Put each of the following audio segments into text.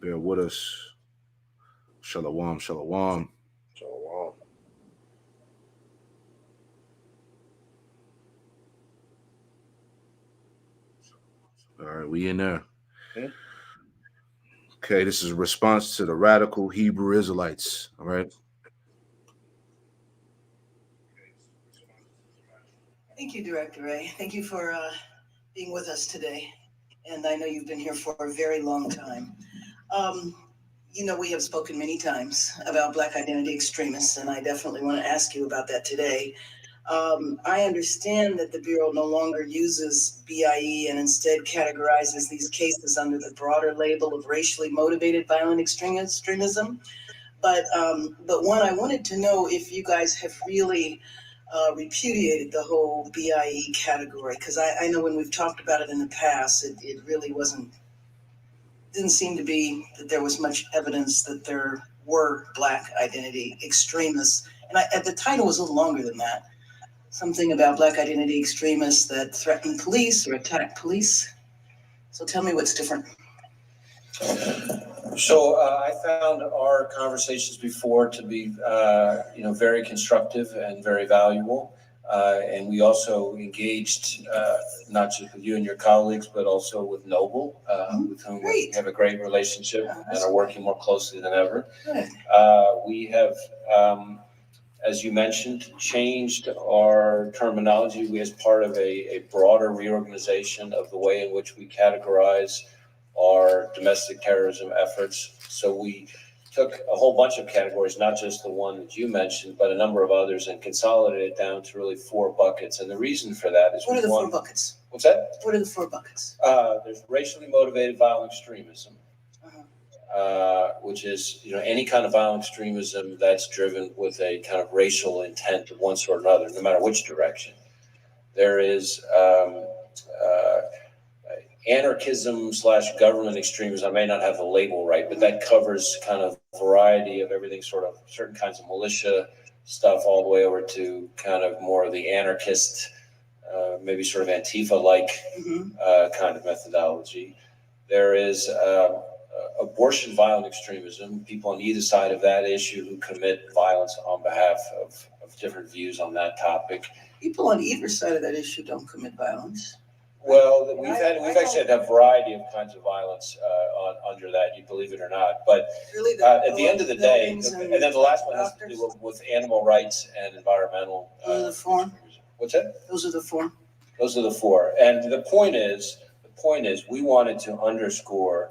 Bear with us. Shalom, shalom. So, All right, we in there. hmm? Okay, this is a response to the radical Hebrew Israelites. All right. Thank you, Director Ray. Thank you for being with us today. And I know you've been here for a very long time. Um, we have spoken many times about Black identity extremists, and I definitely want to ask you about that today. I understand that the Bureau no longer uses BIE and instead categorizes these cases under the broader label of racially motivated violent extremism. But one, I wanted to know if you guys have really repudiated the whole BIE category, because I know when we've talked about it in the past, it really didn't seem to be that there was much evidence that there were Black identity extremists. And the title was a little longer than that. Something about Black identity extremists that threaten police or attack police. So tell me what's different. So I found our conversations before to be, very constructive and very valuable. And we also engaged not just with you and your colleagues, but also with Noble, with whom we have a great relationship and are working more closely than ever. Good. We have, as you mentioned, changed our terminology. We, as part of a broader reorganization of the way in which we categorize our domestic terrorism efforts. So we took a whole bunch of categories, not just the one that you mentioned, but a number of others, and consolidated it down to really 4 buckets. And the reason for that is what are the 4 buckets? What's that? What are the 4 buckets? There's racially motivated violent extremism, which is any kind of violent extremism that's driven with a kind of racial intent of one sort or another, no matter which direction. There is anarchism / government extremism. I may not have the label right, but that covers kind of variety of everything, sort of certain kinds of militia stuff, all the way over to kind of more of the anarchist, maybe sort of Antifa-like kind of methodology. There is abortion violent extremism, people on either side of that issue who commit violence on behalf of different views on that topic. People on either side of that issue don't commit violence. Well, we've actually had a variety of kinds of violence under that, you believe it or not. But really, at the end of the day, and then the last one has to do with animal rights and environmental. Those are the 4. What's that? Those are the 4. Those are the 4. And the point is, we wanted to underscore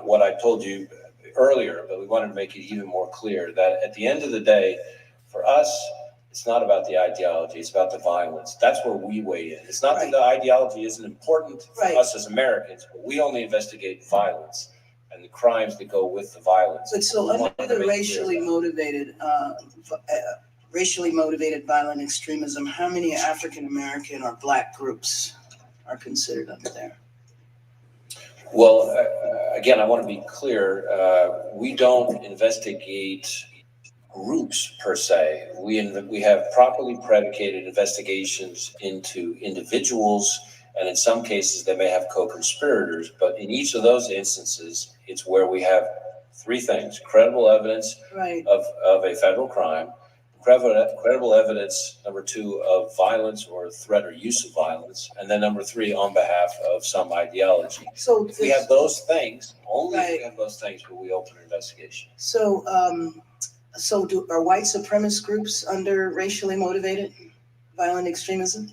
what I told you earlier, but we wanted to make it even more clear that at the end of the day, for us, it's not about the ideology, it's about the violence. That's where we weigh in. It's not that the ideology isn't important for us as Americans, but we only investigate violence and the crimes that go with the violence. But so under the racially motivated violent extremism, how many African American or Black groups are considered under there? Well, again, I want to be clear. We don't investigate groups per se. We have properly predicated investigations into individuals, and in some cases they may have co-conspirators. But in each of those instances, it's where we have 3 things: credible evidence of a federal crime, credible evidence, number 2, of violence or threat or use of violence, and then number 3, on behalf of some ideology. So if we have those things, only if we have those things will we open an investigation. So are white supremacist groups under racially motivated violent extremism?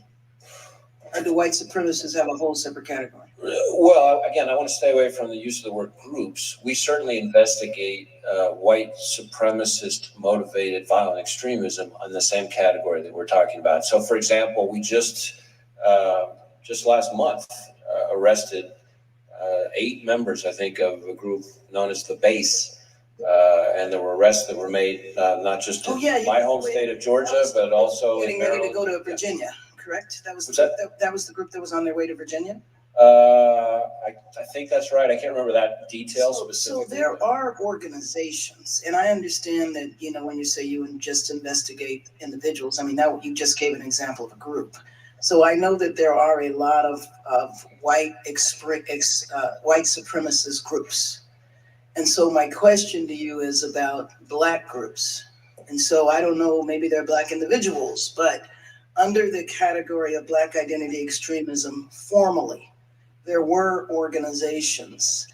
Or do white supremacists have a whole separate category? Well, again, I want to stay away from the use of the word groups. We certainly investigate white supremacist motivated violent extremism in the same category that we're talking about. So, for example, we just last month arrested 8 members, I think, of a group known as the Base. And there were arrests that were made not just in my home state of Georgia, but also getting ready to go to Virginia, correct? That was the group that was on their way to Virginia? I think that's right. I can't remember that detail specifically. So there are organizations, and I understand that, when you say you just investigate individuals, I mean, that you just gave an example of a group. So I know that there are a lot of white supremacist groups. And so my question to you is about Black groups. And so I don't know, maybe they're Black individuals, but under the category of Black identity extremism, formally, there were organizations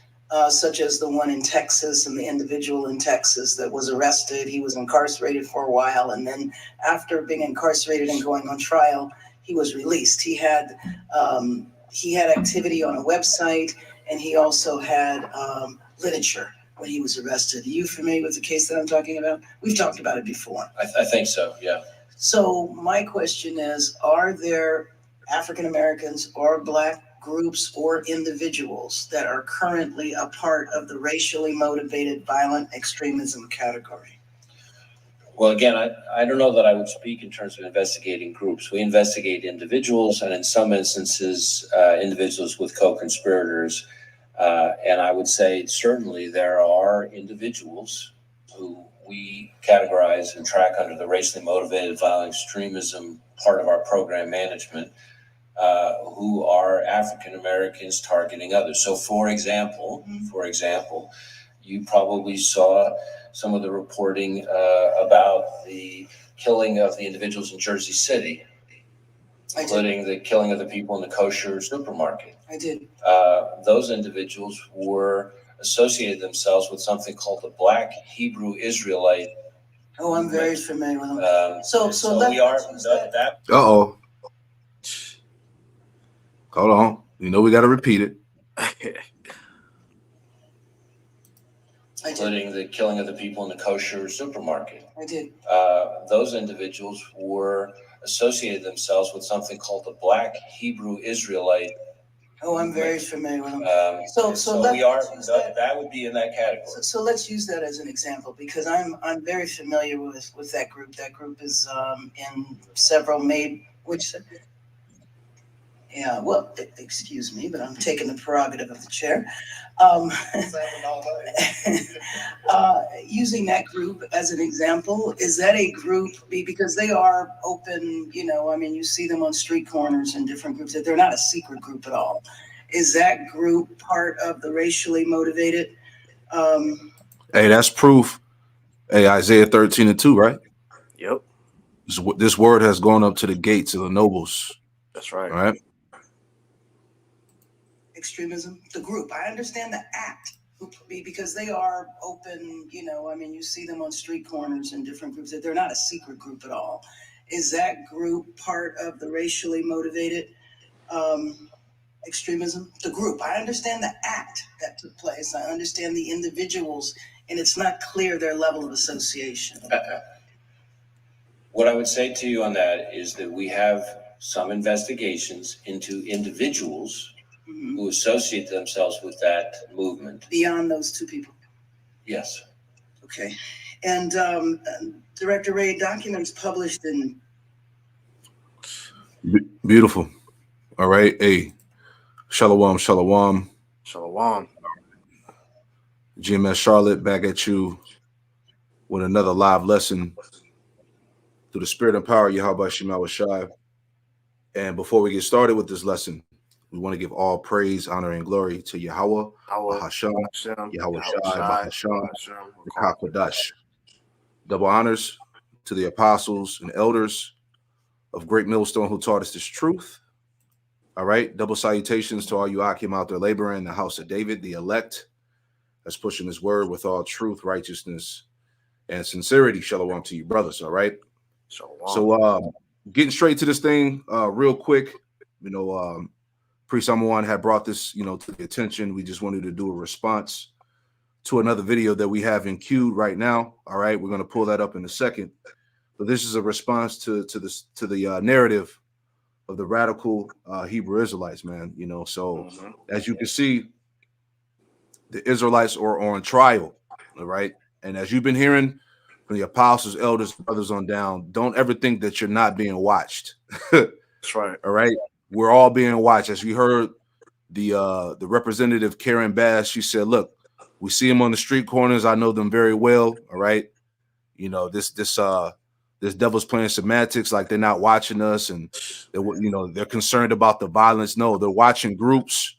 such as the one in Texas and the individual in Texas that was arrested. He was incarcerated for a while, and then after being incarcerated and going on trial, he was released. He had activity on a website, and he also had literature when he was arrested. Are you familiar with the case that I'm talking about? We've talked about it before. I think so, yeah. So my question is, are there African Americans or Black groups or individuals that are currently a part of the racially motivated violent extremism category? Well, again, I don't know that I would speak in terms of investigating groups. We investigate individuals, and in some instances, individuals with co-conspirators. And I would say certainly there are individuals who we categorize and track under the racially motivated violent extremism part of our program management, who are African Americans targeting others. So, for example, you probably saw some of the reporting about the killing of the individuals in Jersey City, including the killing of the people in the kosher supermarket. I did. Those individuals were associated themselves with something called the Black Hebrew Israelite. Oh, I'm very familiar with them. So we are that. Uh-oh. Hold on. You know we got to repeat it. Including the killing of the people in the kosher supermarket. I did. Those individuals were associated themselves with something called the Black Hebrew Israelite. Oh, I'm very familiar with them. That would be in that category. So let's use that as an example, because I'm very familiar with that group. That group is in several yeah, well, excuse me, but I'm taking the prerogative of the chair. Using that group as an example, is that a group, because they are open, you see them on street corners in different groups, that they're not a secret group at all. Is that group part of the racially motivated? Hey, that's proof. Hey, Isaiah 13:2, right? Yep. This word has gone up to the gates of the nobles. That's right. All right. Extremism, the group. I understand the act, because they are open, you see them on street corners in different groups, that they're not a secret group at all. Is that group part of the racially motivated extremism? The group. I understand the act that took place. I understand the individuals, and it's not clear their level of association. What I would say to you on that is that we have some investigations into individuals who associate themselves with that movement. Beyond those two people? Yes. Okay. And Director Ray, documents published in... Beautiful. All right. Hey, shalom, shalom. Shalom. GMS Charlotte back at you with another live lesson through the spirit and power of Yahweh Shema Shai. And before we get started with this lesson, we want to give all praise, honor, and glory to Yahweh, Bahasham, Yahweh Shai, Bahasham, HaKadosh. Double honors to the apostles and elders of Great Millstone who taught us this truth. All right. Double salutations to all you Akim out there laboring in the house of David, the elect, that's pushing his word with all truth, righteousness, and sincerity. Shalom to you, brothers. All right. Shalom. So getting straight to this thing real quick, Priest Amawan had brought this, to the attention. We just wanted to do a response to another video that we have in queue right now. All right, we're going to pull that up in a second. But this is a response to the narrative of the radical Hebrew Israelites, man. So as you can see, the Israelites are on trial. All right, and as you've been hearing from the apostles, elders, brothers on down, don't ever think that you're not being watched. That's right. All right. We're all being watched. As we heard the representative Karen Bass, she said, look, we see them on the street corners. I know them very well. All right. This devil's playing semantics like they're not watching us and they're concerned about the violence. No, they're watching groups.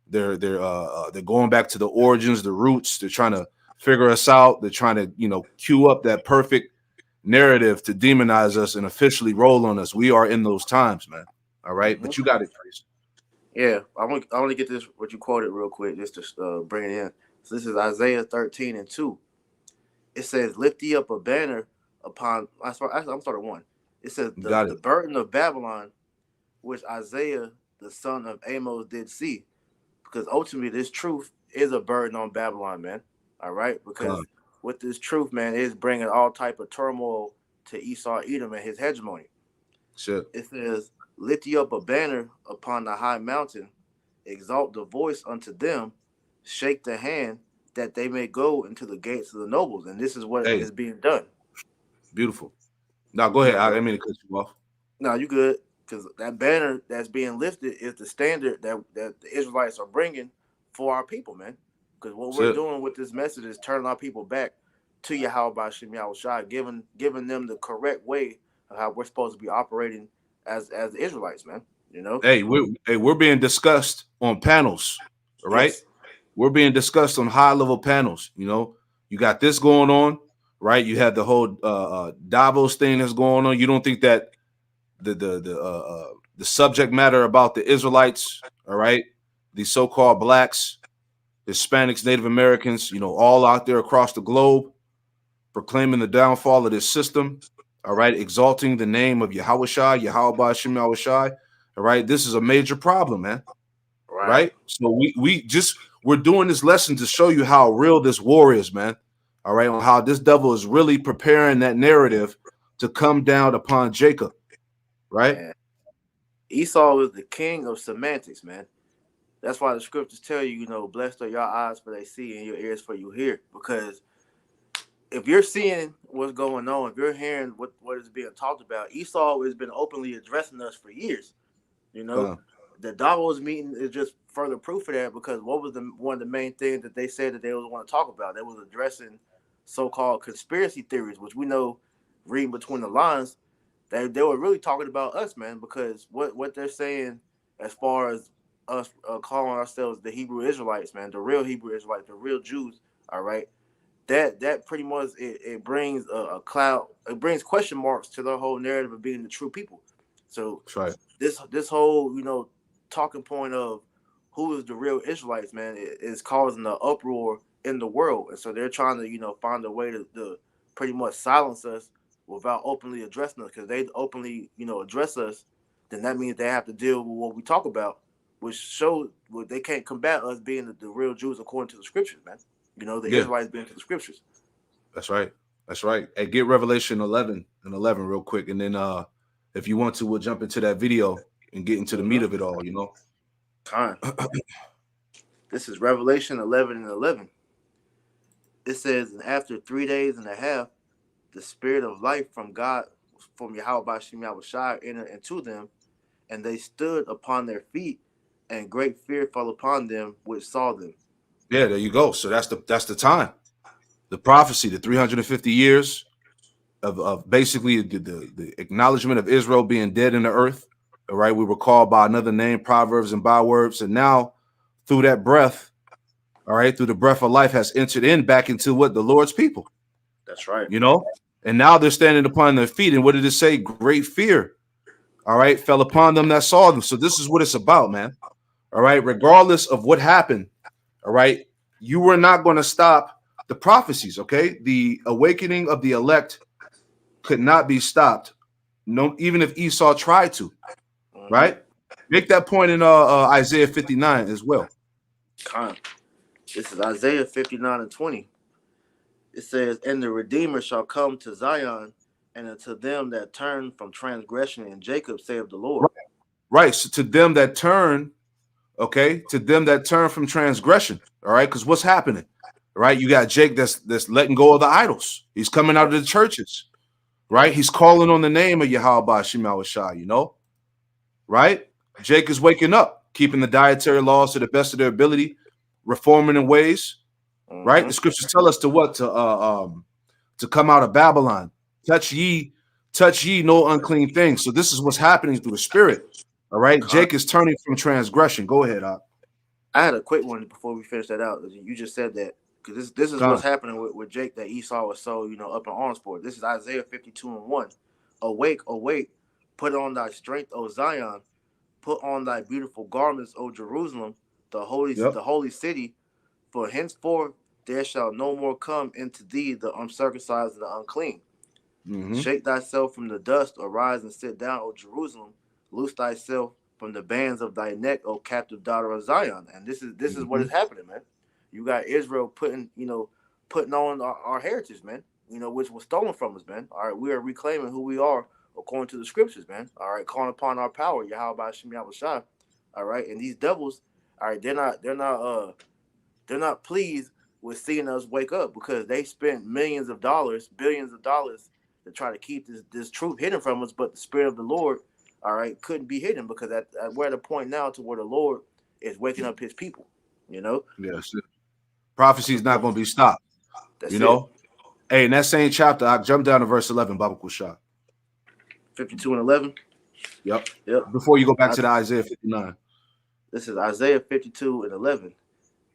They're going back to the origins, the roots. They're trying to figure us out. They're trying to, you know, cue up that perfect narrative to demonize us and officially roll on us. We are in those times, man. All right, but you got it, Trace. Yeah, I want to get this what you quoted real quick just to bring it in. So this is Isaiah 13:2. It says, "Lift ye up a banner upon." I'm starting 1. It says You got the it. burden of Babylon, which Isaiah the son of Amos did see, because ultimately this truth is a burden on Babylon, man. All right, because with this truth, man, it is bringing all type of turmoil to Esau, Edom, and his hegemony. Shit. It says, "Lift ye up a banner upon the high mountain, exalt the voice unto them, shake the hand, that they may go into the gates of the nobles." And this is what Hey, is being done. beautiful. Now go ahead. I didn't mean to cut you off. No, you good, because that banner that's being lifted is the standard that the Israelites are bringing for our people, man. Because what That's we're it. doing with this message is turning our people back to Yahweh Shem Shai, giving them the correct way of how we're supposed to be operating as the Israelites, man. You know? Hey, we're being discussed on panels. All right. Yes. We're being discussed on high level panels. You know, you got this going on, right? You had the whole Davos thing that's going on. You don't think that the subject matter about the Israelites, all right, the so-called blacks, Hispanics, Native Americans, you know, all out there across the globe proclaiming the downfall of this system, all right, exalting the name of Yahushua, Yahweh Shem Yahushai, all right, this is a major problem, man, Right. right? So we're doing this lesson to show you how real this war is, man, all right, on how this devil is really preparing that narrative to come down upon Jacob, right? Man. Esau is the king of semantics, man. That's why the scriptures tell you, blessed are your eyes for they see and your ears for you hear. Because if you're seeing what's going on, if you're hearing what is being talked about, Esau has been openly addressing us for years. You know, Come. the Davos meeting is just further proof of that, because what was one of the main things that they said that they was want to talk about? They was addressing so-called conspiracy theories, which we know, reading between the lines, they were really talking about us, man, because what they're saying as far as us calling ourselves the Hebrew Israelites, man, the real Hebrew Israelites, the real Jews, all right, that pretty much it brings a cloud, it brings question marks to their whole narrative of being the true people. So That's right. this whole talking point of who is the real Israelites, man, is causing the uproar in the world, and so they're trying to find a way to pretty much silence us without openly addressing us, because they openly address us, then that means they have to deal with what we talk about, which shows they can't combat us being the real Jews according to the scriptures, man. The Yeah, Israelites being to the scriptures. that's right. That's right. Hey, get Revelation 11 and 11 real quick, and then if you want to, we'll jump into that video and get into the meat of it all. You know. Time. This is Revelation 11 and 11. It says, "And after 3 days and a half, the spirit of life from God, from Yahweh Shem Yahushai, entered into them, and they stood upon their feet, and great fear fell upon them which saw them." Yeah, there you go. So that's the time, the prophecy, the 350 years of basically the acknowledgement of Israel being dead in the earth. All right, we were called by another name, proverbs and bywords, and now through that breath, all right, through the breath of life has entered in back into what the Lord's people. That's right. You know, and now they're standing upon their feet. And what did it say? Great fear, all right, fell upon them that saw them. So this is what it's about, man. All right, regardless of what happened, all right, you were not going to stop the prophecies. Okay, the awakening of the elect could not be stopped. No, even if Esau tried to, right? Make that point in Isaiah 59 as well. This is Isaiah 59 and 20. It says, "And the Redeemer shall come to Zion, and unto them that turn from transgression in Jacob, saith the Lord." Right. So to them that turn, okay, to them that turn from transgression. All right, because what's happening? Right, you got Jake that's letting go of the idols. He's coming out of the churches. Right, he's calling on the name of Yahweh Shema Shai. Right, Jake is waking up, keeping the dietary laws to the best of their ability, reforming in ways. Right, the scriptures tell us to come out of Babylon. Touch ye no unclean thing. So this is what's happening through the spirit. All right, Jake is turning from transgression. Go ahead, I had a quick one before we finish that out. You just said that because this is what's happening with Jake that Esau was so up in arms for. This is Isaiah 52:1. Awake, awake, put on thy strength, O Zion, put on thy beautiful garments, O Jerusalem, the holy city. For henceforth there shall no more come into thee the uncircumcised and the unclean. Shake thyself from the dust, arise and sit down, O Jerusalem. Loose thyself from the bands of thy neck, O captive daughter of Zion. And this is what is happening, man. You got Israel putting on our heritage, man. Which was stolen from us, man. All right, we are reclaiming who we are according to the scriptures, man. All right, calling upon our power, Yahweh Shem Yahushua. All right, and these devils, all right, they're not pleased with seeing us wake up because they spent millions of dollars, billions of dollars to try to keep this truth hidden from us. But the Spirit of the Lord, all right, couldn't be hidden because we're at a point now to where the Lord is waking up His people. Yes, prophecy is not going to be stopped. That's it. Hey, in that same chapter, I jumped down to verse 11, Baba Kushah. 52:11. Yep. Before you go back to the Isaiah 59. This is Isaiah 52:11.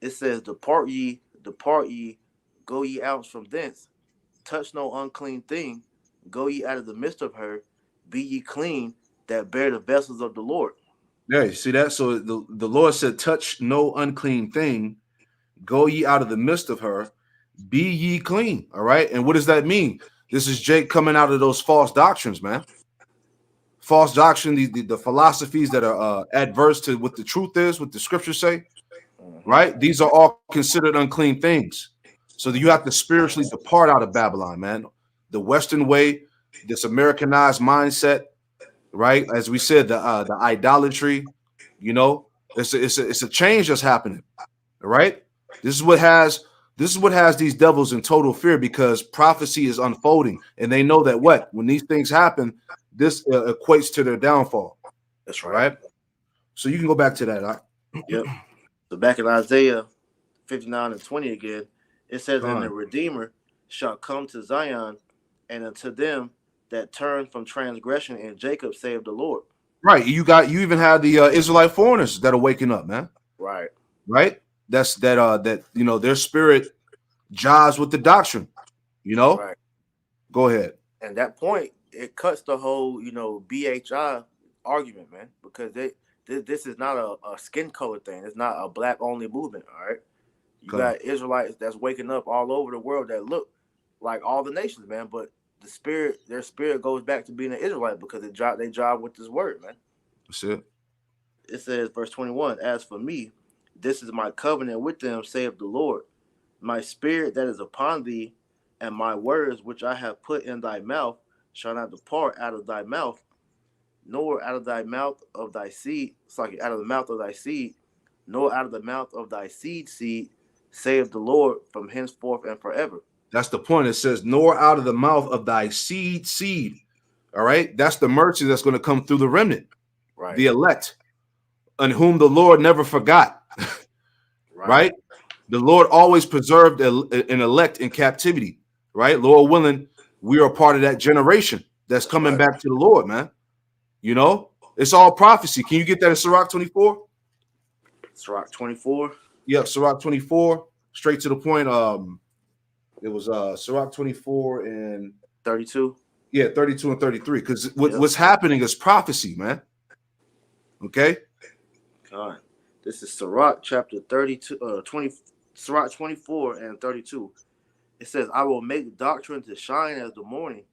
It says, depart ye, go ye out from thence. Touch no unclean thing. Go ye out of the midst of her. Be ye clean that bear the vessels of the Lord. Yeah, you see that? So the Lord said, touch no unclean thing. Go ye out of the midst of her. Be ye clean. All right. And what does that mean? This is Jake coming out of those false doctrines, man. False doctrine, the philosophies that are adverse to what the truth is, what the scriptures say. Right? These are all considered unclean things. So you have to spiritually depart out of Babylon, man. The Western way, this Americanized mindset, right? As we said, the idolatry, it's a change that's happening. All right. This is what has these devils in total fear because prophecy is unfolding, and they know that when these things happen, this equates to their downfall. That's right. So you can go back to that. Right? Yep. So back in Isaiah 59:20 again, it says, and the Redeemer shall come to Zion, and unto them that turn from transgression in Jacob, save the Lord. Right. You even have the Israelite foreigners that are waking up, man. Right. That's that their spirit jives with the doctrine. Right. Go ahead. And that point, it cuts the whole BHI argument, man, because this is not a skin color thing. It's not a black only movement. All right. You got Israelites that's waking up all over the world that look like all the nations, man. But their spirit goes back to being an Israelite because they drive with this word, man. That's it. It says, verse 21, as for me, this is my covenant with them, saith the Lord. My spirit that is upon thee, and my words which I have put in thy mouth shall not depart out of thy mouth, nor out of thy mouth of thy seed, out of the mouth of thy seed, nor out of the mouth of thy seed, saith the Lord, from henceforth and forever. That's the point. It says, nor out of the mouth of thy seed. All right. That's the mercy that's going to come through the remnant, right? The elect, on whom the Lord never forgot. Right? The Lord always preserved an elect in captivity. Right? Lord willing, we are part of that generation that's coming back to the Lord, man. It's all prophecy. Can you get that in Sirach 24? Sirach 24. Yep, Sirach 24. Straight to the point. It was Sirach 24 and 32. Yeah, 32 and 33. Because what's happening is prophecy, man. Okay. God, this is Sirach chapter 32, Sirach 24 and 32. It says, I will make doctrine to shine as the morning,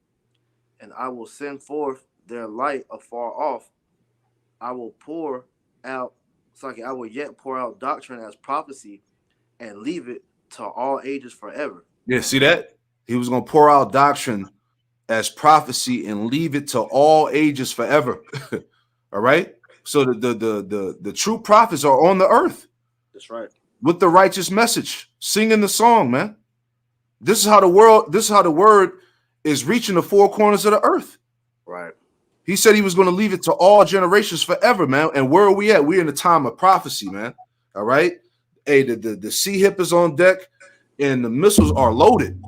and I will send forth their light afar off. I will pour out, I will yet pour out doctrine as prophecy and leave it to all ages forever. Yeah, see that? He was going to pour out doctrine as prophecy and leave it to all ages forever. All right? So the true prophets are on the earth. That's right. With the righteous message, singing the song, man. This is how the word is reaching the four corners of the earth. Right. He said he was going to leave it to all generations forever, man. And where are we at? We're in the time of prophecy, man. All right. Hey, the sea hip is on deck and the missiles are loaded.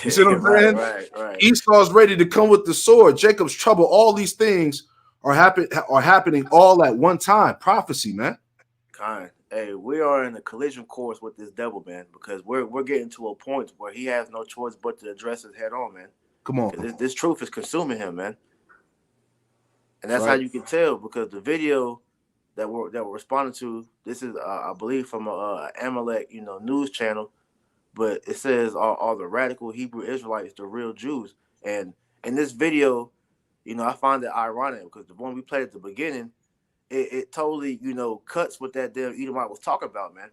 You see what I'm saying? Right. Esau's ready to come with the sword. Jacob's trouble. All these things are happening all at one time. Prophecy, man. Kind. Hey, we are in a collision course with this devil, man, because we're getting to a point where he has no choice but to address it head on, man. Come on. Because this truth is consuming him, man. And That's that's how right. you can tell, because the video that we're responding to, this is I believe from a Amalek, news channel, but it says all the radical Hebrew Israelites, the real Jews. And in this video, I find it ironic because the one we played at the beginning, it totally, cuts what that damn Edomite was talking about, man.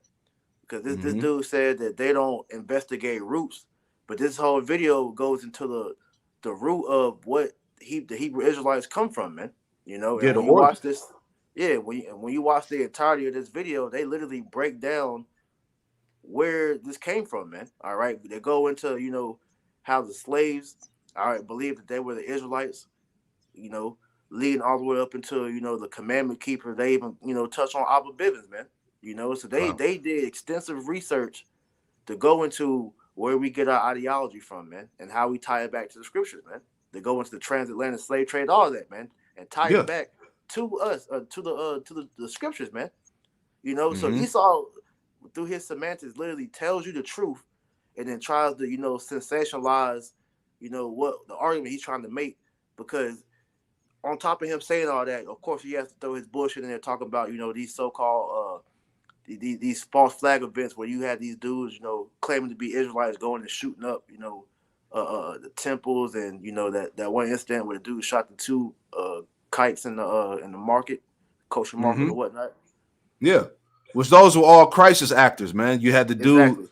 Because this dude said that they don't investigate roots, but this whole video goes into the root of what the Hebrew Israelites come from, man. Yeah, And the when you watch origin. this, yeah, when you watch the entirety of this video, they literally break down where this came from, man. All right, they go into how the slaves, all right, believed that they were the Israelites, you know, leading all the way up into the commandment keeper. They even touch on Abba Bivens, man. So they Wow. they did extensive research to go into where we get our ideology from, man, and how we tie it back to the scriptures, man. They go into the transatlantic slave trade, all of that, man, and tie Yeah. it back to us, to the scriptures, man. So Mm-hmm. Esau, through his semantics, literally tells you the truth, and then tries to sensationalize, what the argument he's trying to make, because on top of him saying all that, of course he has to throw his bullshit in there, talking about these so-called these false flag events where you had these dudes, claiming to be Israelites going and shooting up, the temples, and that one incident where the dude shot the two kites in the market, kosher market Mm-hmm. or whatnot. Yeah. Which those were all crisis actors, man. You had the dude, Exactly.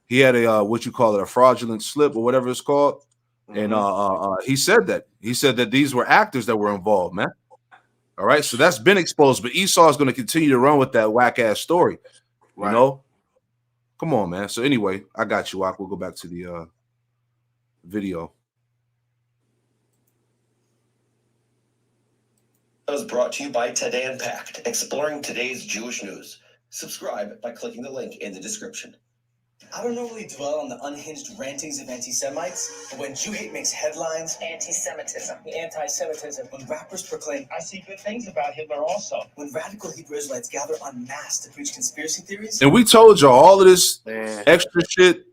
he had a what you call it, a fraudulent slip or whatever it's called. And Mm-hmm. he said that. He said that these were actors that were involved, man. All right. So that's been exposed. But Esau is going to continue to run with that whack ass story. You Right. know? Come on, man. So anyway, I got you, Ak. We'll go back to the video. Was brought to you by Today Unpacked, exploring today's Jewish news. Subscribe by clicking the link in the description. I don't normally dwell on the unhinged rantings of anti-Semites, but when Jew hate makes headlines, anti-Semitism, when rappers proclaim, I see good things about Hitler also, when radical Hebrew Israelites gather en masse to preach conspiracy theories, And we told you all of this Man. extra shit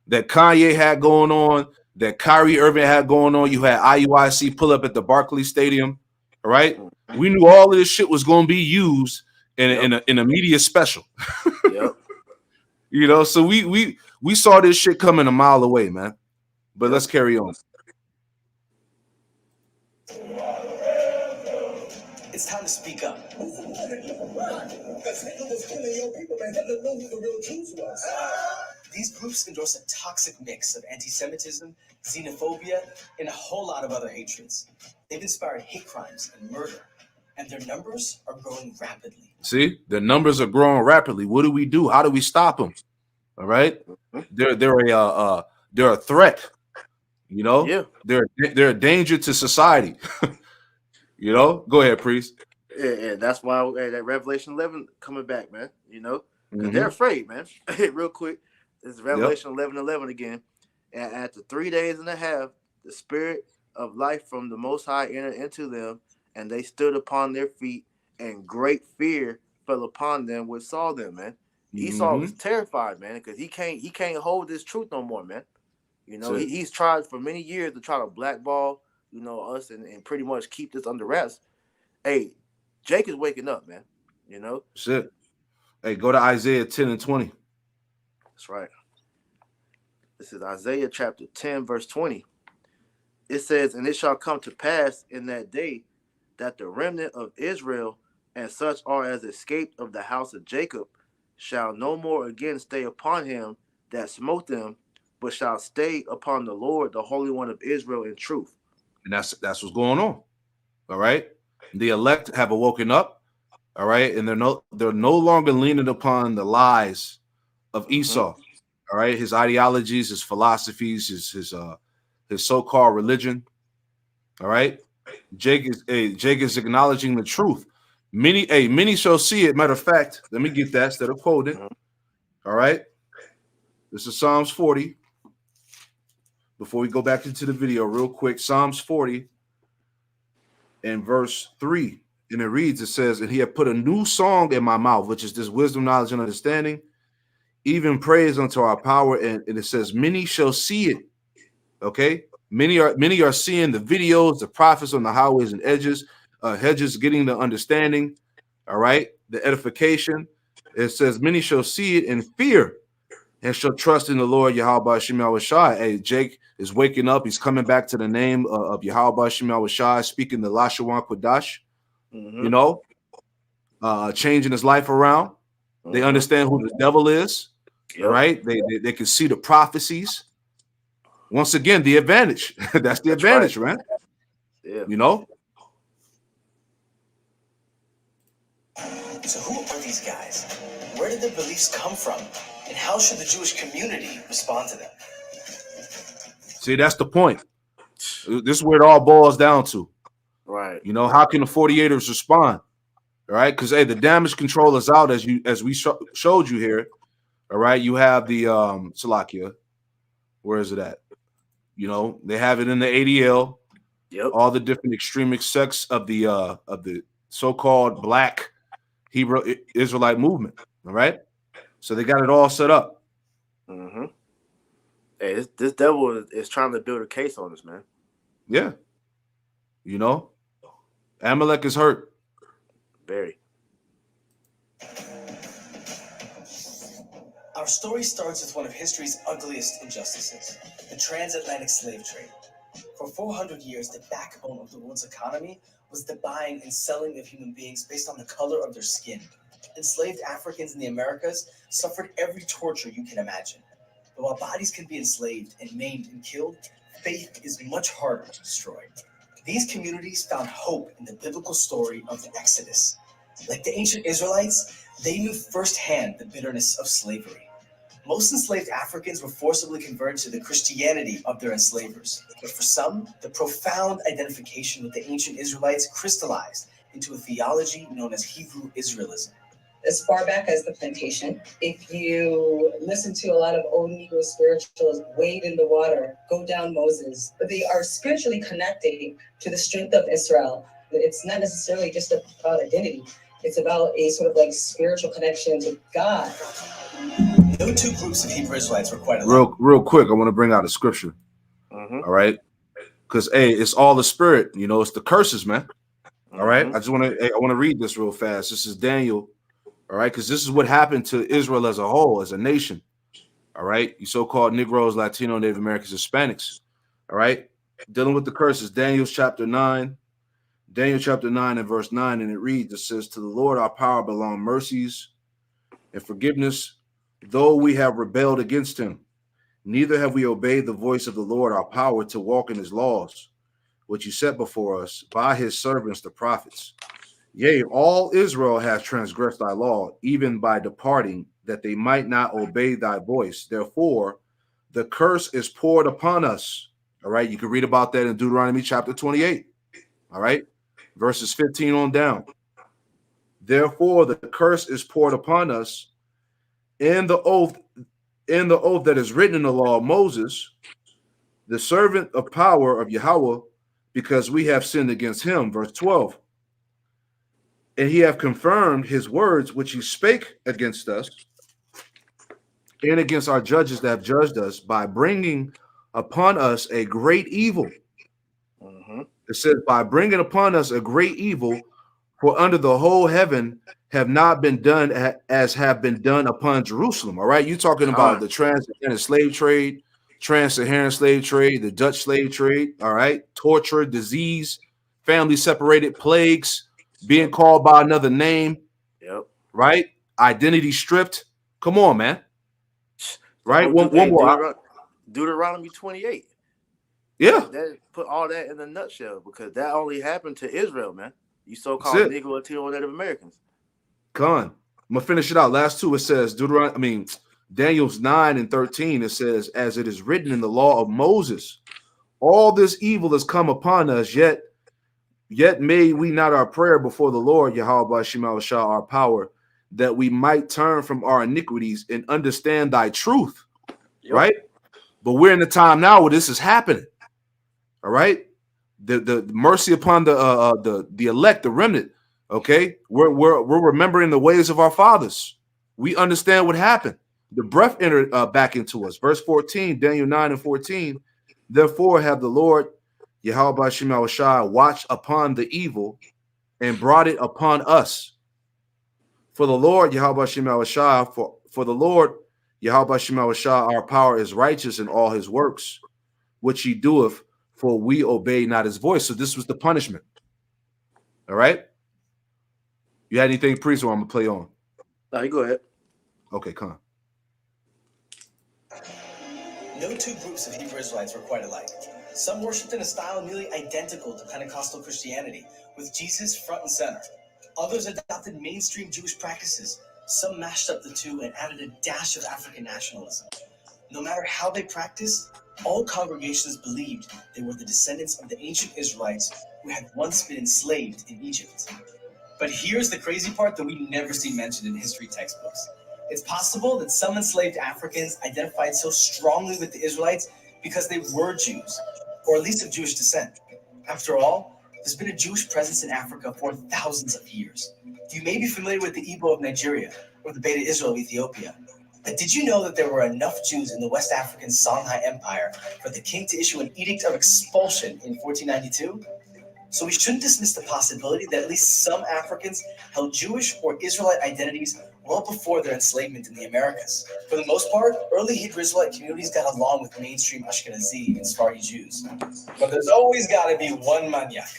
that Kanye had going on, that Kyrie Irving had going on. You had IUIC pull up at the Barclays Stadium. All right. We knew all of this shit was going to be used in a media special. Yep. So we saw this shit coming a mile away, man. But let's carry on. it's time to speak up. These groups endorse a toxic mix of anti-Semitism, xenophobia, and a whole lot of other hatreds. They've inspired hate crimes and murder, and their numbers are growing rapidly. See, the numbers are growing rapidly. What do we do? How do we stop them? All right, they're a threat. Yeah. They're a danger to society. Go ahead, priest. Yeah, that's why that Revelation 11 coming back, man. Because they're Mhm. afraid, man. Real quick, this is Yep. Revelation 11:11 again. And after 3 days and a half, the spirit of life from the Most High entered into them, and they stood upon their feet, and great fear fell upon them which saw them, man. Esau was Mhm. terrified, man, because he can't hold this truth no more, man. That's it. He's tried for many years to try to blackball, us, and pretty much keep this under wraps. Hey, Jake is waking up, man. That's it. Hey, go to Isaiah 10 and 20. That's right. This is Isaiah chapter 10, verse 20. It says, and it shall come to pass in that day that the remnant of Israel and such are as escaped of the house of Jacob shall no more again stay upon him that smote them, but shall stay upon the Lord, the Holy One of Israel, in truth. And that's what's going on. All right. The elect have awoken up. All right. And they're no longer leaning upon the lies of Esau. All right. His ideologies, his philosophies, his so-called religion. All right. Jake is acknowledging the truth. Many shall see it. Matter of fact, let me get that instead of quoting. All right. This is Psalms 40. Before we go back into the video, real quick, Psalms 40 and verse 3. and it reads, it says, and he had put a new song in my mouth, which is this wisdom, knowledge, and understanding, even praise unto our power. And it says, many shall see it. Okay. Many are seeing the videos, the prophets on the highways and hedges getting the understanding. All right. The edification. It says, many shall see it and fear and shall trust in the Lord Yahweh Shem Shai. Hey, Jake is waking up. He's coming back to the name of Yahweh Shem Shai, speaking the Lashawan Kodash, changing his life around. They understand who the devil is. All right. They can see the prophecies. Once again, the advantage. That's the advantage, right? Yeah. So who are these guys? Where did their beliefs come from? And how should the Jewish community respond to them? See, that's the point. This is where it all boils down to. Right. How can the 48ers respond? All right. Because, hey, the damage control is out as we showed you here. All right. You have the Salakia. Where is it at? They have it in the ADL. Yep. All the different extremist sects of the so-called Black Hebrew Israelite movement. All right. So they got it all set up. Mm-hmm. Hey, this devil is trying to build a case on us, man. Yeah. Amalek is hurt. Very. Our story starts with one of history's ugliest injustices, the transatlantic slave trade. For 400 years, the backbone of the world's economy was the buying and selling of human beings based on the color of their skin. Enslaved Africans in the Americas suffered every torture you can imagine. But while bodies can be enslaved and maimed and killed, faith is much harder to destroy. These communities found hope in the biblical story of the Exodus. Like the ancient Israelites, they knew firsthand the bitterness of slavery. Most enslaved Africans were forcibly converted to the Christianity of their enslavers. But for some, the profound identification with the ancient Israelites crystallized into a theology known as Hebrew Israelism. As far back as the plantation, if you listen to a lot of old Negro spiritualists, wade in the water, go down Moses, they are spiritually connecting to the strength of Israel. It's not necessarily just about identity. It's about a sort of like spiritual connection to God. No two groups of Hebrew Israelites were quite alike. Real quick, I want to bring out a scripture. All right. Because, hey, it's all the spirit. It's the curses, man. All right. I want to read this real fast. This is Daniel. All right. Because this is what happened to Israel as a whole, as a nation. All right. You so-called Negroes, Latino, Native Americans, Hispanics. All right. Dealing with the curses. Daniel chapter 9 and verse 9. And it reads, it says, to the Lord our power belong mercies and forgiveness, though we have rebelled against him. Neither have we obeyed the voice of the Lord our power to walk in his laws, which he set before us by his servants, the prophets. Yea, all Israel has transgressed thy law, even by departing, that they might not obey thy voice. Therefore, the curse is poured upon us. All right. You can read about that in Deuteronomy chapter 28. All right. Verses 15 on down. Therefore, the curse is poured upon us in the oath that is written in the law of Moses, the servant of power of Yahweh, because we have sinned against him. Verse 12. And he have confirmed his words which he spake against us and against our judges that have judged us, by bringing upon us a great evil. It says, by bringing upon us a great evil, for under the whole heaven have not been done as have been done upon Jerusalem. All right. You're talking about the transatlantic slave trade, trans-Saharan slave trade, the Dutch slave trade. All right. Torture, disease, family separated, plagues, being called by another name. Yep. Right. Identity stripped. Come on, man. Right. One more. Deuteronomy 28. Yeah. That put all that in a nutshell, because that only happened to Israel, man. You so-called Negro, Latino, Native Americans. Con. I'm gonna finish it out. Last two, it says Daniel's 9 and 13. It says, as it is written in the law of Moses, all this evil has come upon us, yet made we not our prayer before the Lord, Yahweh Shema Shah, our power, that we might turn from our iniquities and understand thy truth. Yep. Right? But we're in the time now where this is happening. All right. The mercy upon the elect, the remnant. Okay, we're remembering the ways of our fathers. We understand what happened. The breath entered back into us. Verse 14, Daniel 9 and 14. Therefore have the Lord Yahweh Shema Shai watched upon the evil and brought it upon us. For the Lord Yahweh Shema Shai, for the Lord Yahweh Shema Shai, our power is righteous in all his works, which he doeth, for we obey not his voice. So this was the punishment. All right. You had anything, priest, or I'm gonna play on? No, you go ahead. Okay, come on. No two groups of Hebrew Israelites were quite alike. Some worshipped in a style nearly identical to Pentecostal Christianity, with Jesus front and center. Others adopted mainstream Jewish practices. Some mashed up the two and added a dash of African nationalism. No matter how they practiced, all congregations believed they were the descendants of the ancient Israelites who had once been enslaved in Egypt. But here's the crazy part that we never see mentioned in history textbooks. It's possible that some enslaved Africans identified so strongly with the Israelites because they were Jews, or at least of Jewish descent. After all, there's been a Jewish presence in Africa for thousands of years. You may be familiar with the Igbo of Nigeria or the Beta Israel of Ethiopia. But did you know that there were enough Jews in the West African Songhai Empire for the king to issue an edict of expulsion in 1492? So we shouldn't dismiss the possibility that at least some Africans held Jewish or Israelite identities well before their enslavement in the Americas. For the most part, early Hebrew Israelite communities got along with mainstream Ashkenazi and Sephardi Jews. But there's always got to be one maniac.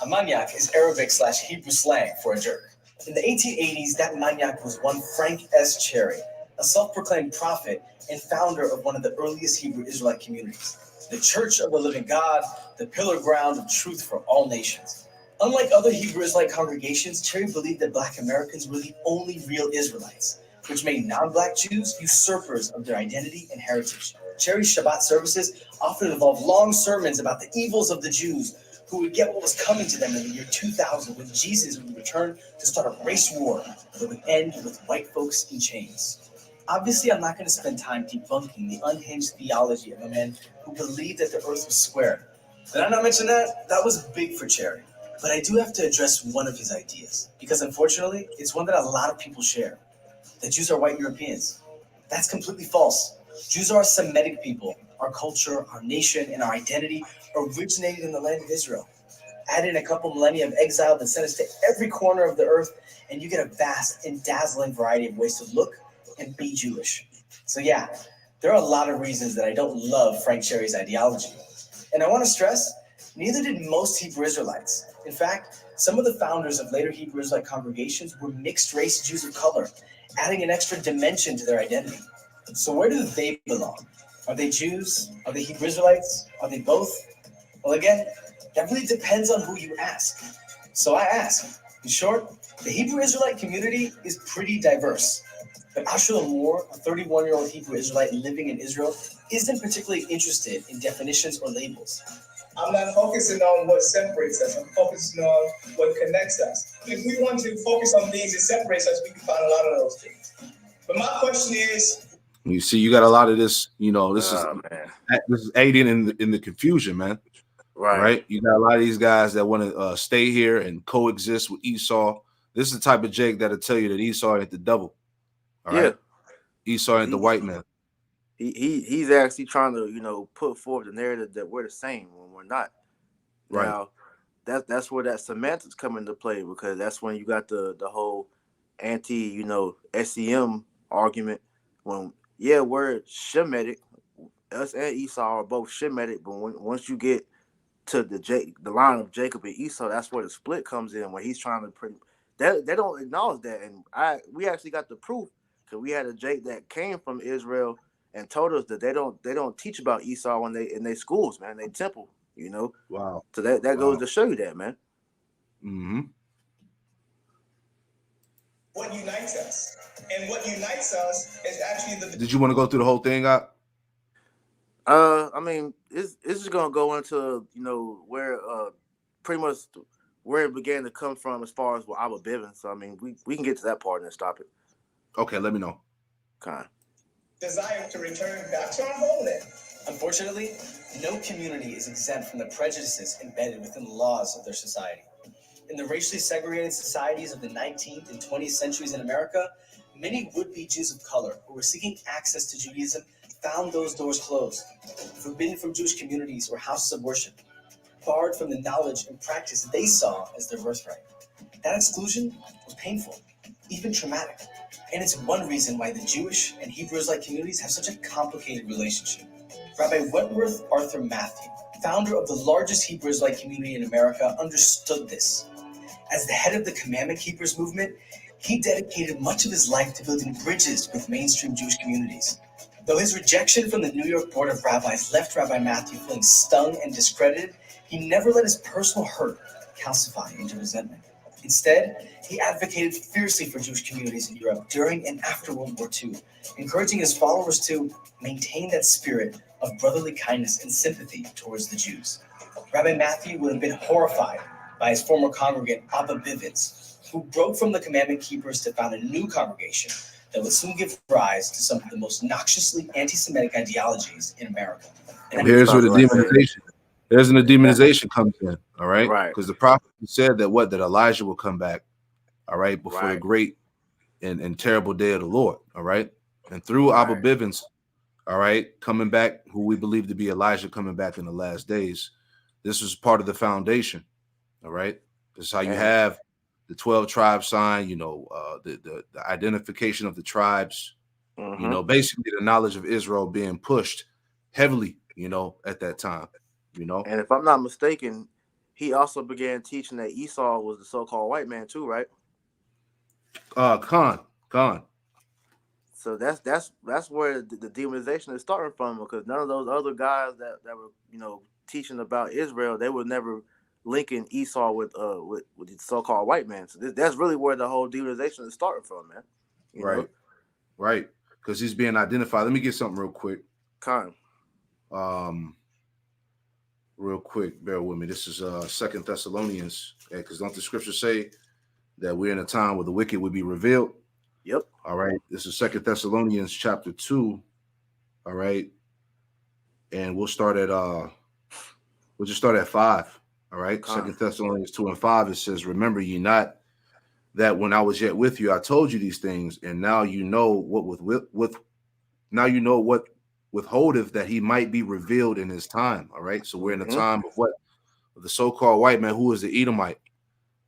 A maniac is Arabic/Hebrew slang for a jerk. In the 1880s, that maniac was one Frank S. Cherry, a self-proclaimed prophet and founder of one of the earliest Hebrew Israelite communities, the Church of the Living God, the pillar ground of truth for all nations. Unlike other Hebrew Israelite congregations, Cherry believed that Black Americans were the only real Israelites, which made non-Black Jews usurpers of their identity and heritage. Cherry's Shabbat services often involved long sermons about the evils of the Jews, who would get what was coming to them in the year 2000 when Jesus would return to start a race war that would end with white folks in chains. Obviously, I'm not going to spend time debunking the unhinged theology of a man who believed that the earth was square. Did I not mention that? That was big for Cherry. But I do have to address one of his ideas, because unfortunately, it's one that a lot of people share. That Jews are white Europeans. That's completely false. Jews are a Semitic people. Our culture, our nation, and our identity originated in the land of Israel. Add in a couple millennia of exile that sent us to every corner of the earth, and you get a vast and dazzling variety of ways to look and be Jewish. So yeah, there are a lot of reasons that I don't love Frank Cherry's ideology. And I want to stress, neither did most Hebrew Israelites. In fact, some of the founders of later Hebrew Israelite congregations were mixed-race Jews of color, adding an extra dimension to their identity. So where do they belong? Are they Jews? Are they Hebrew Israelites? Are they both? Well, again, that really depends on who you ask. So I ask, in short, the Hebrew Israelite community is pretty diverse. But Asher Moore, a 31-year-old Hebrew Israelite living in Israel, isn't particularly interested in definitions or labels. I'm not focusing on what separates us. I'm focusing on what connects us. If we want to focus on things that separates us, we can find a lot of those things. But my question is, you see, you got a lot of this. You know, this Man. is aiding in the confusion, man. Right? You got a lot of these guys that want to stay here and coexist with Esau. This is the type of Jake that'll tell you that Esau ain't the devil. All right, Esau ain't the white man. He's actually trying to put forth the narrative that we're the same when we're not. Right. Now, that's where that semantics come into play, because that's when you got the whole anti SEM argument. When we're Shemitic, us and Esau are both Shemitic, but once you get to the line of Jacob and Esau, that's where the split comes in. When he's trying to they don't acknowledge that, and we actually got the proof, because we had a Jake that came from Israel and told us that they don't teach about Esau in their schools, man, they temple, Wow. So that goes to show you that, man. Mm-hmm. what unites us? And what unites us is actually the... Did you want to go through the whole thing, out? I mean, it's just gonna go into where pretty much where it began to come from as far as Abba Bivens. So I mean, we can get to that part and then stop it. Okay, let me know. Okay. Desire to return back to our homeland. Unfortunately, no community is exempt from the prejudices embedded within the laws of their society. In In the racially segregated societies of the 19th and 20th centuries in America, many would-be Jews of color who were seeking access to Judaism found those doors closed, forbidden from Jewish communities or houses of worship, barred from the knowledge and practice they saw as their birthright. That exclusion was painful, even traumatic, and it's one reason why the Jewish and Hebrew Israelite communities have such a complicated relationship. Rabbi Wentworth Arthur Matthew, founder of the largest Hebrew Israelite community in America, understood this. As the head of the Commandment Keepers movement, he dedicated much of his life to building bridges with mainstream Jewish communities. Though his rejection from the New York Board of Rabbis left Rabbi Matthew feeling stung and discredited, he never let his personal hurt calcify into resentment. Instead, he advocated fiercely for Jewish communities in Europe during and after World War II, encouraging his followers to maintain that spirit of brotherly kindness and sympathy towards the Jews. Rabbi Matthew would have been horrified by his former congregant Abba Bivens, who broke from the Commandment Keepers to found a new congregation that would soon give rise to some of the most noxiously anti-Semitic ideologies in America. And here's where the demonization. There's when the demonization comes in. All right, Right. Because the prophet said that that Elijah will come back. All right, before the great and terrible day of the Lord. All right, and through Abba Bivens, all right, coming back, who we believe to be Elijah coming back in the last days. This was part of the foundation. All right, this is how you have the 12 tribe sign. You know, the identification of the tribes. You know, basically the knowledge of Israel being pushed heavily. You know, at that time. You know, and if I'm not mistaken, he also began teaching that Esau was the so-called white man too, right? Khan. So that's where the demonization is starting from, because none of those other guys that were teaching about Israel, they were never linking Esau with the so-called white man. So that's really where the whole demonization is starting from, man. You know? Right, because he's being identified. Let me get something real quick. Khan. Real quick, bear with me. This is 2 Thessalonians, because don't the scriptures say that we're in a time where the wicked would be revealed? Yep. All right. This is 2 Thessalonians chapter 2. All right. And we'll just start at 5. All right. 2 Thessalonians 2 and 5. It says, "Remember ye not that when I was yet with you, I told you these things, and now you know what withholdeth that he might be revealed in his time." All right. So we're in a time of what? Of the so-called white man, who is the Edomite,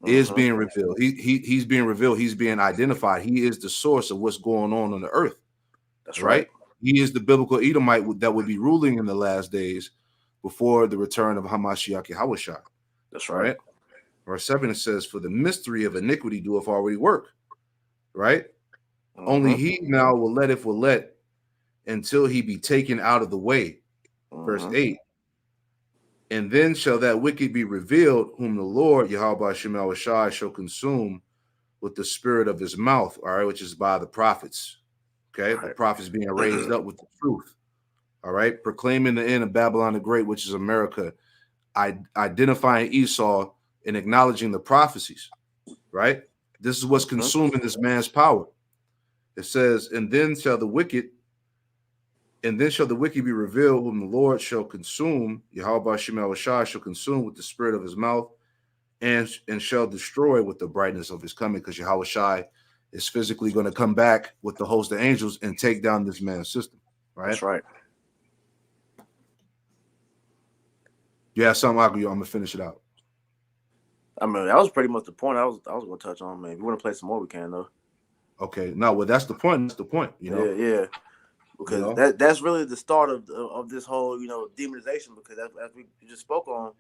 is being revealed. He's being revealed. He's being identified. He is the source of what's going on the earth. That's right. He is the biblical Edomite that would be ruling in the last days before the return of Hamashiach Yahushua. That's right. Verse 7, it says, "For the mystery of iniquity doeth already work." Right? Only he now will let until he be taken out of the way. Verse 8, "And then shall that wicked be revealed, whom the Lord Yahweh Shemel Shai shall consume with the spirit of his mouth," all right, which is by the prophets. Okay, the prophets being raised up with the truth. All right, proclaiming the end of Babylon the Great, which is America, identifying Esau and acknowledging the prophecies. Right, this is what's consuming this man's power. It says, "And then shall the wicked be revealed, whom the Lord shall consume, Yahweh Shemel Shai shall consume with the spirit of his mouth, and shall destroy with the brightness of his coming," because Yahweh Shai is physically going to come back with the host of angels and take down this man's system. Right? That's right. You have something, I'm going to finish it out. I mean, that was pretty much the point I was going to touch on, man. If you want to play some more, we can, though. Okay. No, well, that's the point. That's the point, you know? Yeah. Because that's really the start of this whole, demonization, because as we just spoke on,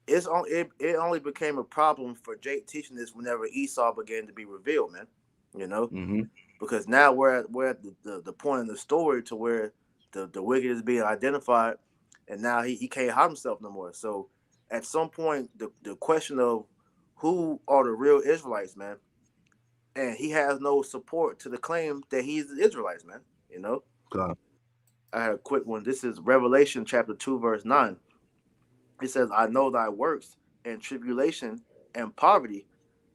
it only became a problem for Jake teaching this whenever Esau began to be revealed, man. Because now we're at the point in the story to where the wicked is being identified, and now he can't hide himself no more. So at some point, the question of who are the real Israelites, man, and he has no support to the claim that he's the Israelites, man. God. I had a quick one. This is Revelation chapter 2, verse 9. It says, "I know thy works and tribulation and poverty,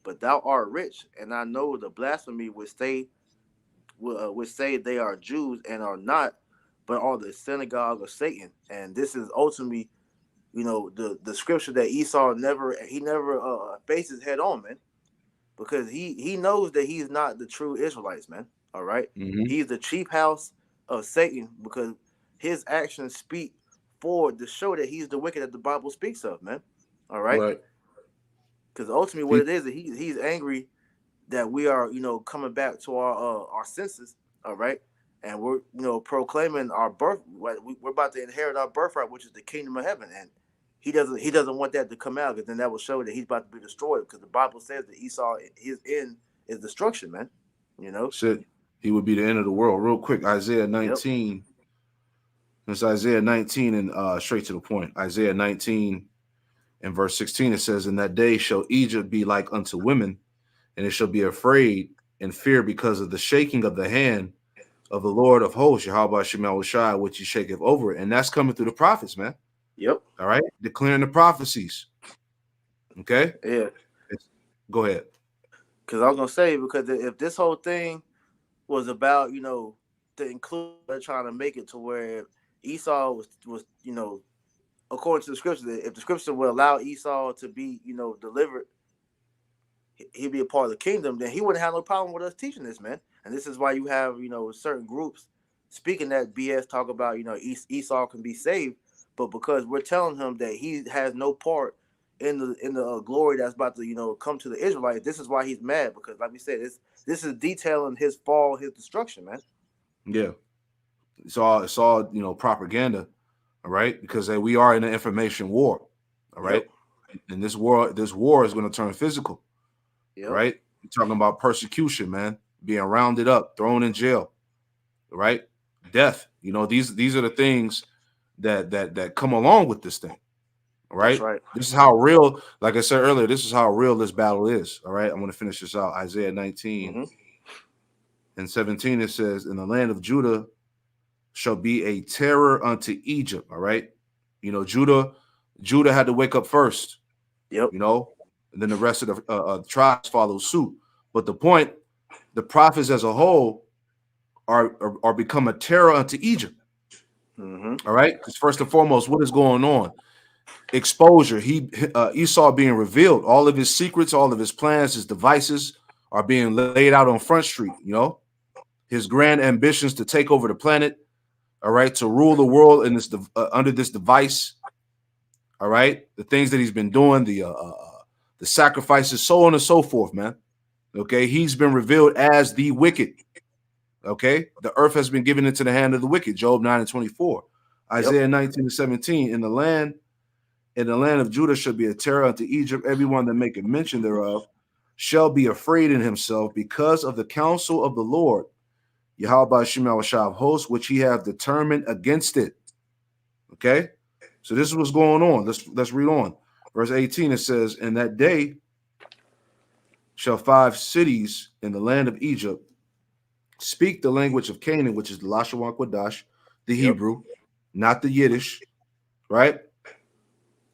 but thou art rich, and I know the blasphemy which say they are Jews and are not, but are the synagogue of Satan." And this is ultimately the scripture that Esau never faces head on, man, because he knows that he's not the true Israelites, man. All right, Mm-hmm. he's the chief house of Satan because his actions speak forward to show that he's the wicked that the Bible speaks of, man. All right, Right. because ultimately what it is he's angry that we are coming back to our senses. All right, and we're proclaiming our birth. We're about to inherit our birthright, which is the kingdom of heaven, and he doesn't want that to come out because then that will show that he's about to be destroyed because the Bible says that Esau, his end is destruction, man. You know. Said he would be the end of the world. Real quick, Isaiah Yep. 19. It's Isaiah 19 and straight to the point. Isaiah 19 and verse 16, it says, "In that day shall Egypt be like unto women, and it shall be afraid and fear because of the shaking of the hand of the Lord of hosts, Yahweh Shemal Shai, which he shaketh over it." And that's coming through the prophets, man. Yep. All right. Declaring the prophecies. Okay. Yeah. Go ahead. Because I was gonna say because if this whole thing was about to include trying to make it to where Esau was according to the scripture, if the scripture would allow Esau to be delivered, he'd be a part of the kingdom, then he wouldn't have no problem with us teaching this, man. And this is why you have certain groups speaking that BS, talk about Esau can be saved, but because we're telling him that he has no part in the glory that's about to come to the Israelites, this is why he's mad, because like we said, this is detailing his fall, his destruction, man. Yeah. It's all propaganda. All right. Because we are in an information war. All right. Yep. And this war is going to turn physical. Yep. Right. You're talking about persecution, man, being rounded up, thrown in jail. Right. Death. These are the things that come along with this thing. All That's right. right. This is how real, like I said earlier, this is how real this battle is. All right. I'm going to finish this out. Isaiah 19 Mm-hmm. and 17, it says, "In the land of Judah shall be a terror unto Egypt." All right. Judah had to wake up first, Yep. and then the rest of the tribes follow suit. But the point, the prophets as a whole are become a terror unto Egypt. Mm-hmm. All right. Because first and foremost, what is going on? Exposure. Esau being revealed. All of his secrets, all of his plans, his devices are being laid out on Front Street. His grand ambitions to take over the planet. All right, to rule the world in this under this device. All right, the things that he's been doing, the sacrifices, so on and so forth, man. Okay, he's been revealed as the wicked. Okay, the earth has been given into the hand of the wicked. Job 9 and 24, Yep. Isaiah 19 and 17. In the land of Judah shall be a terror unto Egypt. Everyone that maketh mention thereof shall be afraid in himself because of the counsel of the Lord, Yahweh Shemal Shah of hosts, which he hath determined against it. Okay, so this is what's going on. Let's read on. Verse 18, it says, "In that day shall 5 cities in the land of Egypt speak the language of Canaan," which is the Lashawan Quadash, the Yep. Hebrew, not the Yiddish, right?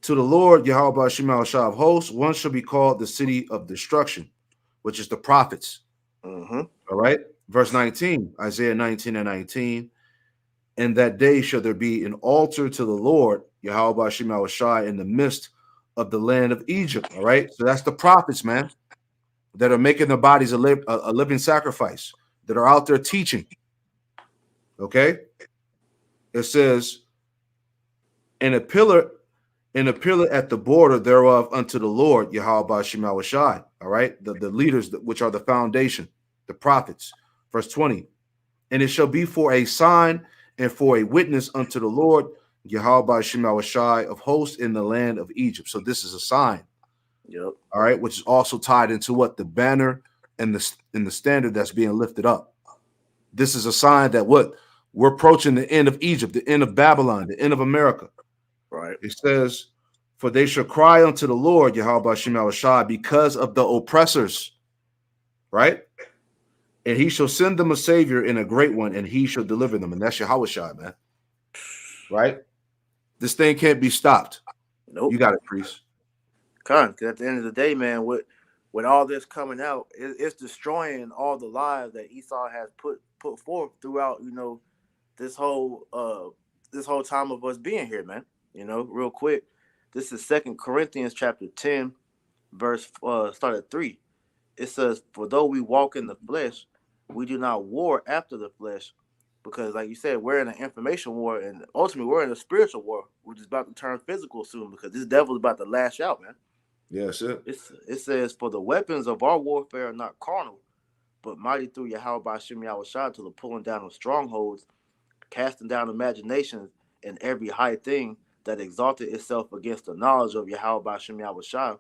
"To the Lord, Yahweh Shemal Shah of hosts, one shall be called the city of destruction," which is the prophets. Mm-hmm. All right. Verse 19, Isaiah 19 and 19. "In that day shall there be an altar to the Lord, Yahweh Shemal Shai, in the midst of the land of Egypt." All right. So that's the prophets, man, that are making their bodies a living sacrifice, that are out there teaching. Okay. It says, "In a pillar, at the border thereof unto the Lord, Yahweh Shemal Shai." All right. The leaders, which are the foundation, the prophets. Verse 20. "And it shall be for a sign and for a witness unto the Lord, Yahweh Shemal Shai of hosts, in the land of Egypt." So this is a sign, Yep. all right, which is also tied into what? The banner and the standard that's being lifted up. This is a sign that what? We're approaching the end of Egypt, the end of Babylon, the end of America. Right. It says, "For they shall cry unto the Lord, Yahweh Shemal Shai, because of the oppressors," right? "And he shall send them a savior and a great one, and he shall deliver them." And that's Yahweh Shai, man. Right? This thing can't be stopped. Nope. You got it, priest. Because at the end of the day, man, with all this coming out, it's destroying all the lives that Esau has put forth throughout, this whole time of us being here, man. Real quick. This is 2 Corinthians chapter 10, verse start at 3. It says, "For though we walk in the flesh, we do not war after the flesh." Because, like you said, we're in an information war, and ultimately we're in a spiritual war, which is about to turn physical soon. Because this devil's about to lash out, man. Yeah, that's it. It says, "For the weapons of our warfare are not carnal, but mighty through Yahweh by Shem Yahushua to the pulling down of strongholds, casting down imaginations and every high thing that exalted itself against the knowledge of Yahweh by Shem Yahushua,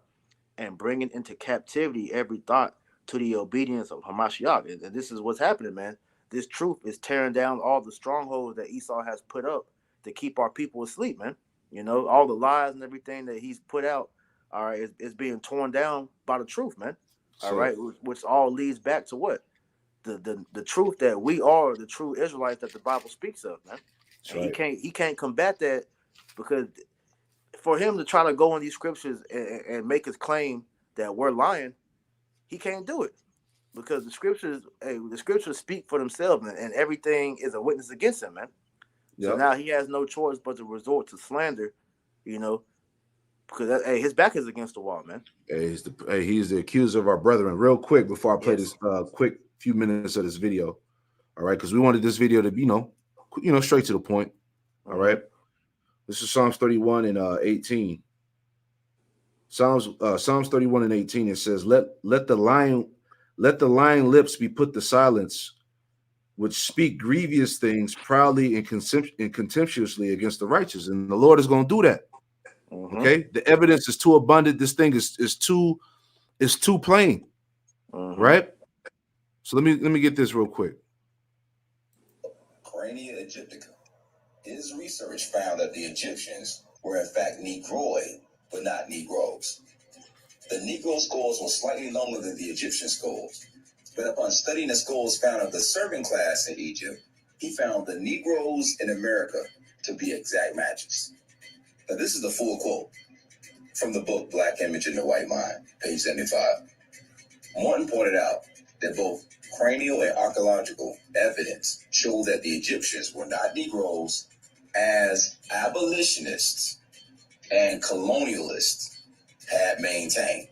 and bringing into captivity every thought to the obedience of Hamashiach." And this is what's happening, man. This truth is tearing down all the strongholds that Esau has put up to keep our people asleep, man. You know, all the lies and everything that he's put out, all right, is being torn down by the truth, man. All right, which all leads back to what? The truth that we are the true Israelites that the Bible speaks of, man. And he can't combat that, because for him to try to go in these scriptures and make his claim that we're lying, he can't do it, because the scriptures speak for themselves, and everything is a witness against him, man. Yep. So now he has no choice but to resort to slander, you know, because his back is against the wall, man. He's the accuser of our brethren. Real quick before I play this quick few minutes of this video, all right, because we wanted this video to be, straight to the point. All right. This is Psalms 31 and 18. Psalms 31 and 18. It says, let the lying lips be put to silence, which speak grievous things proudly and contemptuously against the righteous. And the Lord is going to do that. Okay, the evidence is too abundant. This thing is too plain, right? So let me get this real quick. Crania Egyptica. His research found that the Egyptians were in fact Negroid, but not Negroes. The Negro skulls were slightly longer than the Egyptian skulls, but upon studying the skulls found of the servant class in Egypt, he found the Negroes in America to be exact matches. Now this is the full quote from the book Black Image in the White Mind, page 75. Morton pointed out that both cranial and archaeological evidence showed that the Egyptians were not Negroes, as abolitionists and colonialists had maintained.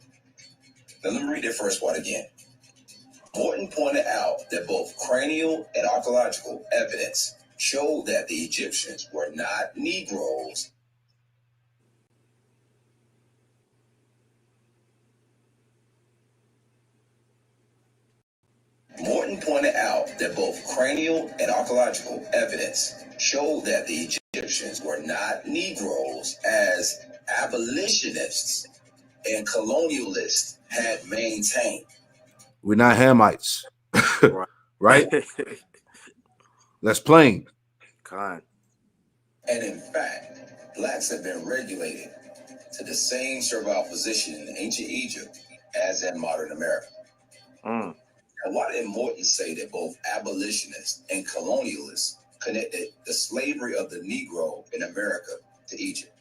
Now let me read that first part again. Morton pointed out that both cranial and archaeological evidence showed that the Egyptians were not Negroes. Morton pointed out that both cranial and archaeological evidence showed that the Egyptians were not Negroes, as abolitionists and colonialists had maintained. We're not Hamites, right? That's plain. God. And in fact, blacks have been regulated to the same servile position in ancient Egypt as in modern America. And why did Morton say that both abolitionists and colonialists connected the slavery of the Negro in America to Egypt?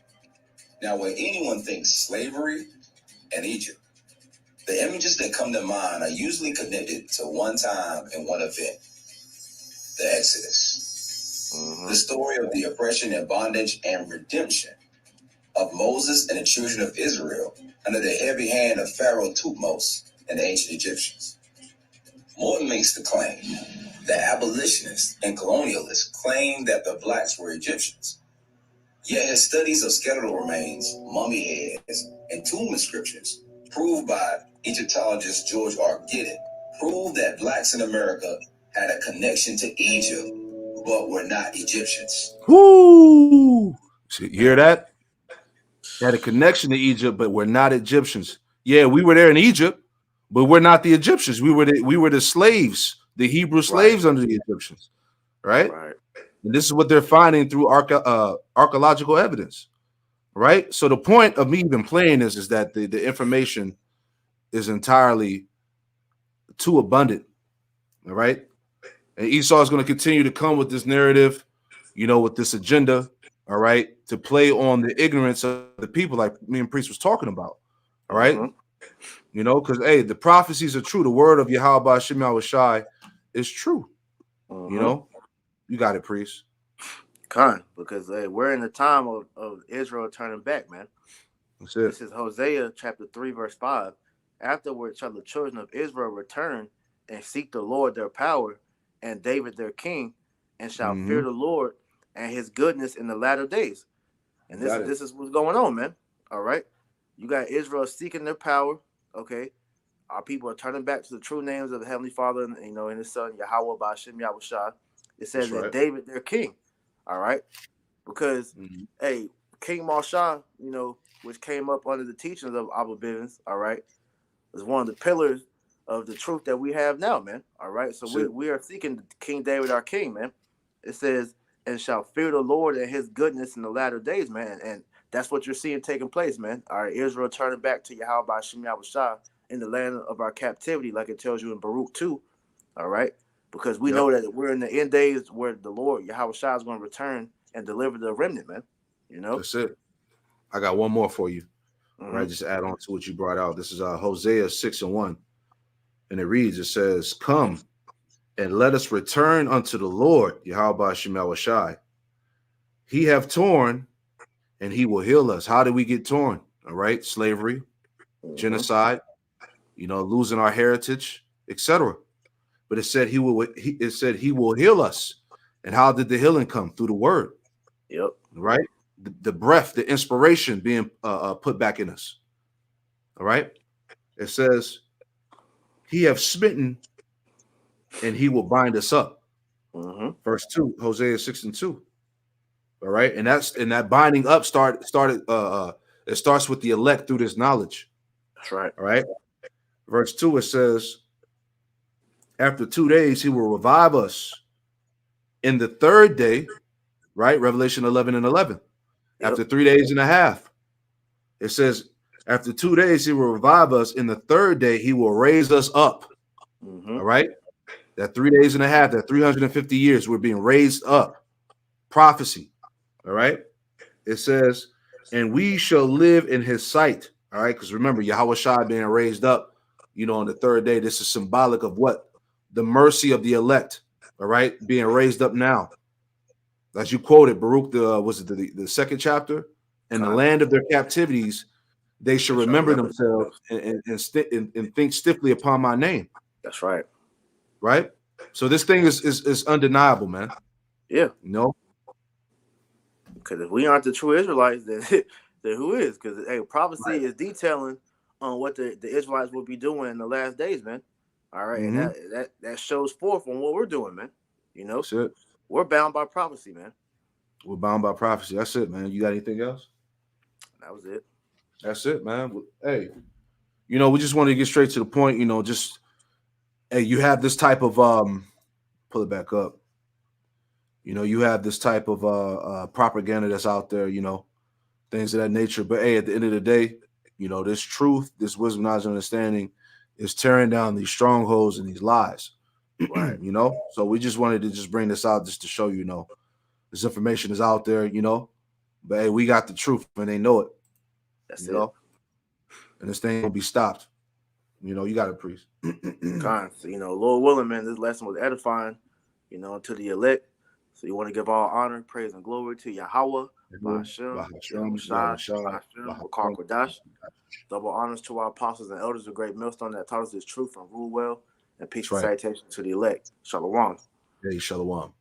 Now, when anyone thinks slavery and Egypt, the images that come to mind are usually connected to one time and one event, the Exodus. The story of the oppression and bondage and redemption of Moses and the children of Israel under the heavy hand of Pharaoh Thutmose and the ancient Egyptians. Morton makes the claim that abolitionists and colonialists claim that the blacks were Egyptians. Yet his studies of skeletal remains, mummy heads, and tomb inscriptions, proved by Egyptologist George R. Giddon, prove that blacks in America had a connection to Egypt, but were not Egyptians. Woo! So you hear that? Had a connection to Egypt, but we're not Egyptians. Yeah, we were there in Egypt, but we're not the Egyptians. We were the slaves, the Hebrew slaves under the Egyptians, right? And this is what they're finding through archaeological evidence, right? So the point of me even playing this is that the information is entirely too abundant, all right? And Esau is going to continue to come with this narrative, with this agenda, all right, to play on the ignorance of the people, like me and Priest was talking about, all right? Because, hey, the prophecies are true. The word of Yahweh Shem Yahushai is true. You got it, Priest. Because we're in the time of Israel turning back, man. That's This it. is Hosea chapter 3, verse 5. Afterward shall the children of Israel return and seek the Lord their power and David their king, and shall fear Mm-hmm. the Lord and his goodness in the latter days. And this Got is it. this is what's going on, man. All right. You got Israel seeking their power. Okay. Our people are turning back to the true names of the Heavenly Father and and his son Yahweh Ba'Shem Yahushua. It says That's that right. David their king. All right. Because Mm-hmm. hey, King Marshaw, which came up under the teachings of Abba Bivens, all right, is one of the pillars of the truth that we have now, man. All right. So That's we it. we are seeking King David our king, man. It says, and shall fear the Lord and his goodness in the latter days, man. And that's what you're seeing taking place, man. All right, Israel turning back to Yahweh by Shem Yahushua in the land of our captivity, like it tells you in Baruch 2. All right. Because we Yep. know that we're in the end days where the Lord, Yahweh Shah, is going to return and deliver the remnant, man. That's it. I got one more for you. Mm-hmm. Right. Just add on to what you brought out. This is Hosea 6:1. And it reads, it says, come and let us return unto the Lord, Yahweh Shemel Shai. He have torn and he will heal us. How did we get torn? All right. Slavery, Mm-hmm. genocide, losing our heritage, etc. But it said he will heal us. And how did the healing come? Through the word, Yep. right? The breath, the inspiration being put back in us. All right. It says, he have smitten and he will bind us up. Mm-hmm. Verse 2, Hosea 6:2. All right. And that binding up started it starts with the elect through this knowledge. That's right. All right. Verse 2, it says, after 2 days, he will revive us in the third day, right? Revelation 11:11. Yep. After 3 days and a half, it says, after 2 days, he will revive us. In the third day, he will raise us up. Mm-hmm. All right. That 3 days and a half, that 350 years, we're being raised up. Prophecy. All right. It says, and we shall live in his sight. All right. Because remember, Yahweh Shai being raised up, on the third day. This is symbolic of what? The mercy of the elect. All right. Being raised up now. As you quoted, Baruch, the second chapter? In the land of their captivities, they should remember themselves and think stiffly upon my name. That's right. Right. So this thing is undeniable, man. Yeah. Because if we aren't the true Israelites, then who is? Because prophecy is detailing on what the Israelites will be doing in the last days, man. All right, mm-hmm. and that shows forth on what we're doing, man. That's it. We're bound by prophecy, man. We're bound by prophecy. That's it, man. You got anything else? That was it. That's it, man. Hey, we just want to get straight to the point. Just hey, you have this type of pull it back up. You have this type of propaganda that's out there. Things of that nature. But hey, at the end of the day, this truth, this wisdom, knowledge, understanding is tearing down these strongholds and these lies. Right. So we just wanted to just bring this out just to show this information is out there. But hey, we got the truth and they know it. That's it. And this thing will be stopped. You got it, priest. So, Lord willing, man, this lesson was edifying, to the elect. So you want to give all honor, praise, and glory to Yahweh, Ba'Shem, Yahushua, Bakar Kodash. Double honors to our apostles and elders of Great Millstone that taught us this truth and rule well. And peace and salutation to the elect. Shalom. Hey, shalom.